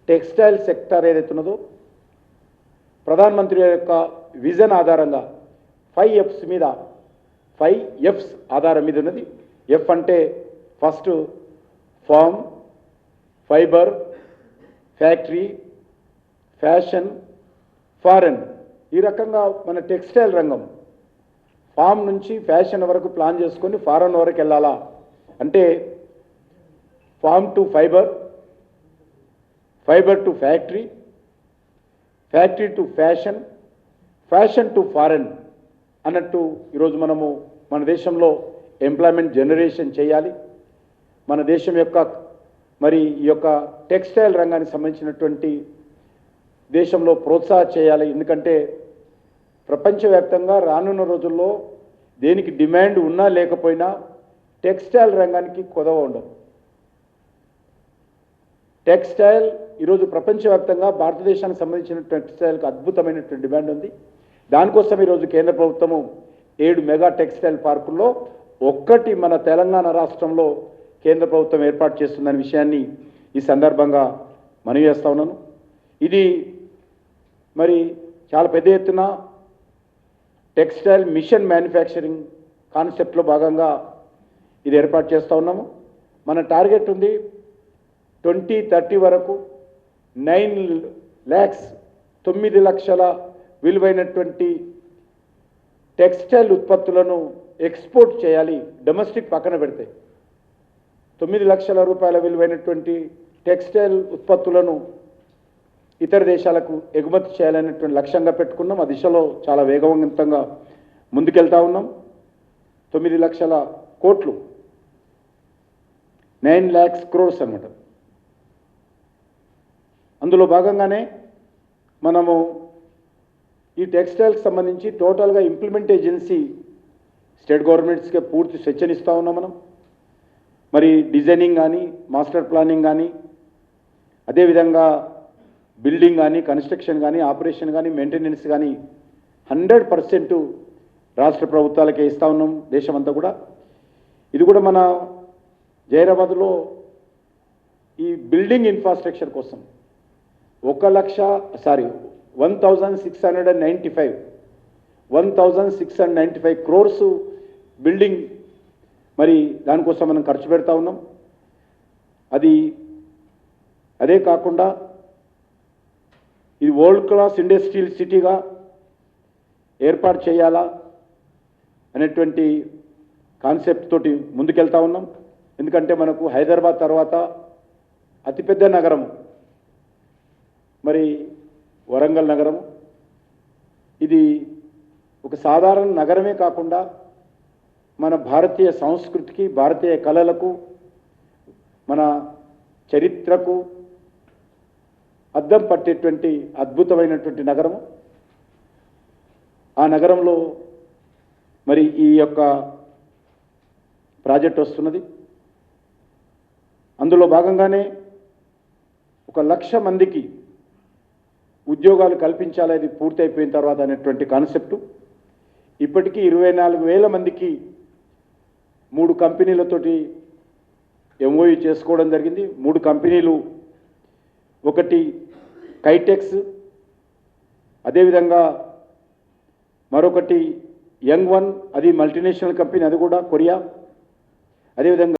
Textile sector ఏదైతే ఉన్నదో ప్రధానమంత్రి యొక్క విజన్ ఆధారంగా 5 F's మీద 5 F's ఆధారం మీద ఉన్నది. ఎఫ్ అంటే first farm, fibre, factory, fashion, foreign. ఈ రకంగా మన టెక్స్టైల్ రంగం ఫామ్ నుంచి ఫ్యాషన్ వరకు ప్లాన్ చేసుకొని ఫారెన్ వరకు వెళ్ళాలా అంటే farm to fibre, fibre to factory, factory to fashion, fashion to foreign అన్నట్టు ఈరోజు మనము మన దేశంలో ఎంప్లాయ్మెంట్ జనరేషన్ చేయాలి. మన దేశం యొక్క మరి ఈ యొక్క టెక్స్టైల్ రంగానికి సంబంధించినటువంటి దేశంలో ప్రోత్సాహ చేయాలి. ఎందుకంటే ప్రపంచవ్యాప్తంగా రానున్న రోజుల్లో దేనికి డిమాండ్ ఉన్నా లేకపోయినా టెక్స్టైల్ రంగానికి కొదవ ఉండదు. టెక్స్టైల్ ఈరోజు ప్రపంచవ్యాప్తంగా భారతదేశానికి సంబంధించిన టెక్స్టైల్కి అద్భుతమైనటువంటి డిమాండ్ ఉంది. దానికోసం ఈరోజు కేంద్ర ప్రభుత్వము 7 మెగా టెక్స్టైల్ పార్కుల్లో ఒక్కటి మన తెలంగాణ రాష్ట్రంలో కేంద్ర ప్రభుత్వం ఏర్పాటు చేస్తుందనే విషయాన్ని ఈ సందర్భంగా మనవి చేస్తా ఉన్నాను. ఇది మరి చాలా పెద్ద ఎత్తున టెక్స్టైల్ మిషన్ మ్యానుఫ్యాక్చరింగ్ కాన్సెప్ట్లో భాగంగా ఇది ఏర్పాటు చేస్తూ ఉన్నాము. మన టార్గెట్ ఉంది 2030 వరకు 9 లక్షల విలువైనటువంటి టెక్స్టైల్ ఉత్పత్తులను ఎక్స్పోర్ట్ చేయాలి. డొమెస్టిక్ పక్కన పెడితే 9 లక్షల రూపాయల విలువైనటువంటి టెక్స్టైల్ ఉత్పత్తులను ఇతర దేశాలకు ఎగుమతి చేయాలనేటువంటి లక్ష్యంగా పెట్టుకున్నాం. ఆ దిశలో చాలా వేగవంతంగా ముందుకెళ్తా ఉన్నాం. 9 లక్షల కోట్లు 9 lakhs crores అన్నమాట. అందులో భాగంగానే మనము ఈ టెక్స్టైల్కి సంబంధించి టోటల్గా ఇంప్లిమెంట్ ఏజెన్సీ స్టేట్ గవర్నమెంట్స్కే పూర్తి స్వేచ్ఛనిస్తూ ఉన్నాం మనం. మరి డిజైనింగ్ కానీ, మాస్టర్ ప్లానింగ్ కానీ, అదేవిధంగా బిల్డింగ్ కానీ, కన్స్ట్రక్షన్ కానీ, ఆపరేషన్ కానీ, మెయింటెనెన్స్ కానీ 100% రాష్ట్ర ప్రభుత్వాలకే ఇస్తూ ఉన్నాం దేశమంతా కూడా. ఇది కూడా మన జైరాబాద్లో ఈ బిల్డింగ్ ఇన్ఫ్రాస్ట్రక్చర్ కోసం 1695 crores బిల్డింగ్ మరి దానికోసం మనం ఖర్చు పెడతా ఉన్నాం. అదే కాకుండా ఇది వరల్డ్ క్లాస్ ఇండస్ట్రియల్ సిటీగా ఏర్పాటు చేయాలా అనేటువంటి కాన్సెప్ట్ తోటి ముందుకెళ్తా ఉన్నాం. ఎందుకంటే మనకు హైదరాబాద్ తర్వాత అతిపెద్ద నగరం మరి వరంగల్ నగరం. ఇది ఒక సాధారణ నగరమే కాకుండా మన భారతీయ సంస్కృతికి, భారతీయ కళలకు, మన చరిత్రకు అద్దం పట్టేటువంటి అద్భుతమైనటువంటి నగరము. ఆ నగరంలో మరి ఈ యొక్క ప్రాజెక్ట్ వస్తున్నది. అందులో భాగంగానే 1,00,000 మందికి ఉద్యోగాలు కల్పించాలి అది పూర్తయిపోయిన తర్వాత అనేటువంటి కాన్సెప్టు. ఇప్పటికీ 24,000 మందికి 3 కంపెనీలతోటి ఎంఓయూ చేసుకోవడం జరిగింది. 3 కంపెనీలు, ఒకటి కైటెక్స్, అదేవిధంగా మరొకటి యంగ్ వన్, అది మల్టీనేషనల్ కంపెనీ, అది కూడా కొరియా, అదేవిధంగా